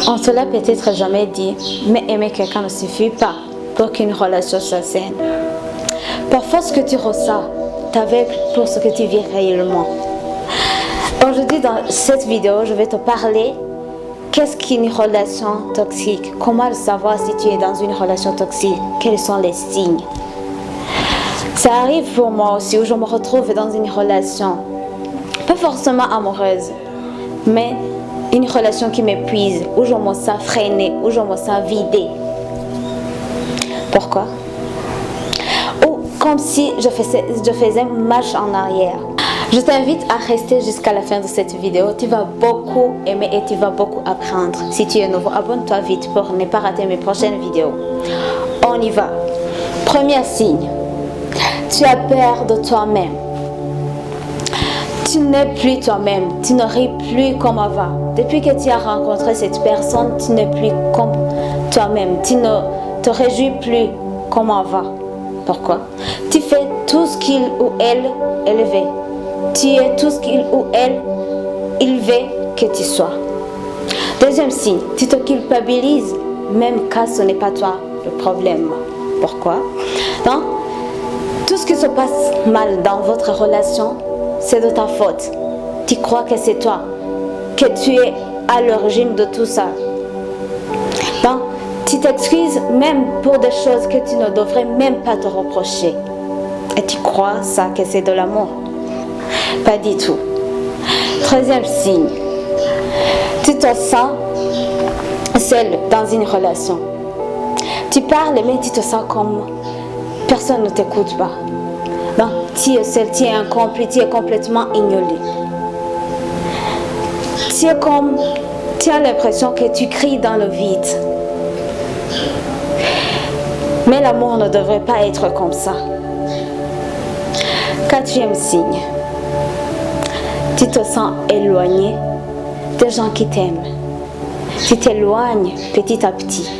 On te l'a peut-être jamais dit, mais aimer quelqu'un ne suffit pas pour qu'une relation soit saine. Parfois, ce que tu ressens t'aveugle pour ce que tu vis réellement. Aujourd'hui, dans cette vidéo, je vais te parler qu'est-ce qu'une relation toxique, comment savoir si tu es dans une relation toxique, quels sont les signes. Ça arrive pour moi aussi où je me retrouve dans une relation, pas forcément amoureuse, mais une relation qui m'épuise, où je me sens freinée, où je me sens vidée. Pourquoi? Ou comme si je faisais marche en arrière. Je t'invite à rester jusqu'à la fin de cette vidéo. Tu vas beaucoup aimer et tu vas beaucoup apprendre. Si tu es nouveau, abonne-toi vite pour ne pas rater mes prochaines vidéos. On y va. Premier signe. Tu as peur de toi-même. Tu n'es plus toi-même. Tu ne ris plus comme avant. Depuis que tu as rencontré cette personne, tu n'es plus comme toi-même. Tu ne te réjouis plus comme avant. Pourquoi? Tu fais tout ce qu'il ou elle veut. Tu es tout ce qu'il ou elle veut que tu sois. Deuxième signe, tu te culpabilises même quand ce n'est pas toi le problème. Pourquoi? Donc, tout ce qui se passe mal dans votre relation, c'est de ta faute. Tu crois que c'est toi, que tu es à l'origine de tout ça. Donc, tu t'excuses même pour des choses que tu ne devrais même pas te reprocher. Et tu crois ça que c'est de l'amour? Pas du tout. Troisième signe, tu te sens seul dans une relation. Tu parles mais tu te sens comme personne ne t'écoute pas. Donc, tu es seul, tu es incompris, tu es complètement ignoré. Tu as l'impression que tu cries dans le vide. Mais l'amour ne devrait pas être comme ça. Quatrième signe, tu te sens éloigné des gens qui t'aiment. Tu t'éloignes petit à petit.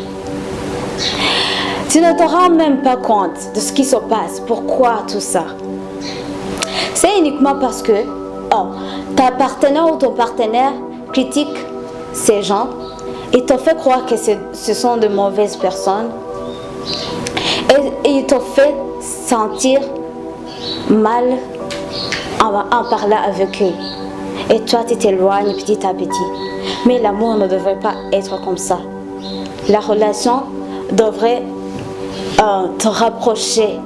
Tu ne te rends même pas compte de ce qui se passe. Pourquoi tout ça? C'est uniquement parce que ta partenaire ou ton partenaire critique ces gens et te fait croire que ce sont de mauvaises personnes et il te fait sentir mal en parlant avec eux. Et toi, tu t'éloignes petit à petit. Mais l'amour ne devrait pas être comme ça. La relation devrait te rapprocher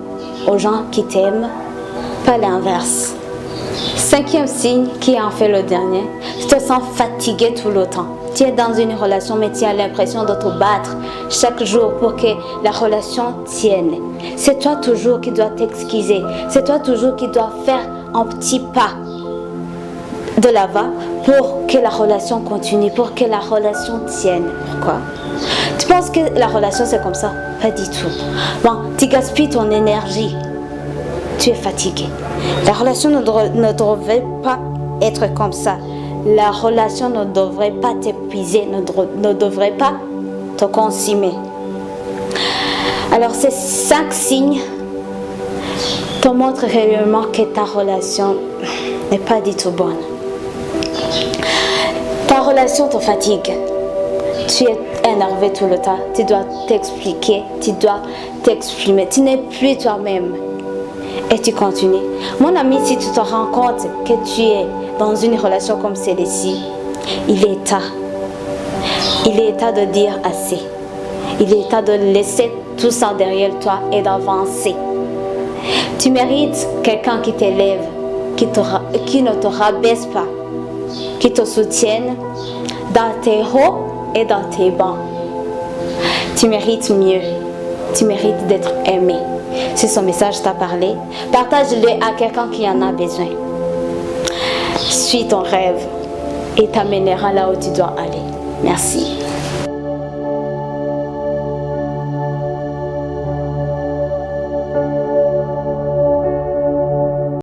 aux gens qui t'aiment, pas l'inverse. Cinquième signe, qui est en fait le dernier, tu te sens fatigué tout le temps. Tu es dans une relation, mais tu as l'impression de te battre chaque jour pour que la relation tienne. C'est toi toujours qui dois t'excuser. C'est toi toujours qui dois faire un petit pas de l'avant pour que la relation continue, pour que la relation tienne. Pourquoi? Tu penses que la relation c'est comme ça? Pas du tout. Bon, tu gaspilles ton énergie. Tu es fatigué. La relation ne devrait pas être comme ça. La relation ne devrait pas t'épuiser, ne devrait pas te consumer. Alors ces 5 signes te montrent réellement que ta relation n'est pas du tout bonne. Ta relation te fatigue. Tu es énervé tout le temps. Tu dois t'expliquer, tu dois t'exprimer. Tu n'es plus toi-même. Et tu continues. Mon ami, si tu te rends compte que tu es dans une relation comme celle-ci, il est temps de dire assez. Il est temps de laisser tout ça derrière toi et d'avancer. Tu mérites quelqu'un qui t'élève, qui ne te rabaisse pas, qui te soutienne dans tes hauts et dans tes bas. Tu mérites mieux. Tu mérites d'être aimé. Si ce message t'a parlé, partage-le à quelqu'un qui en a besoin. Suis ton rêve et t'amènera là où tu dois aller. Merci.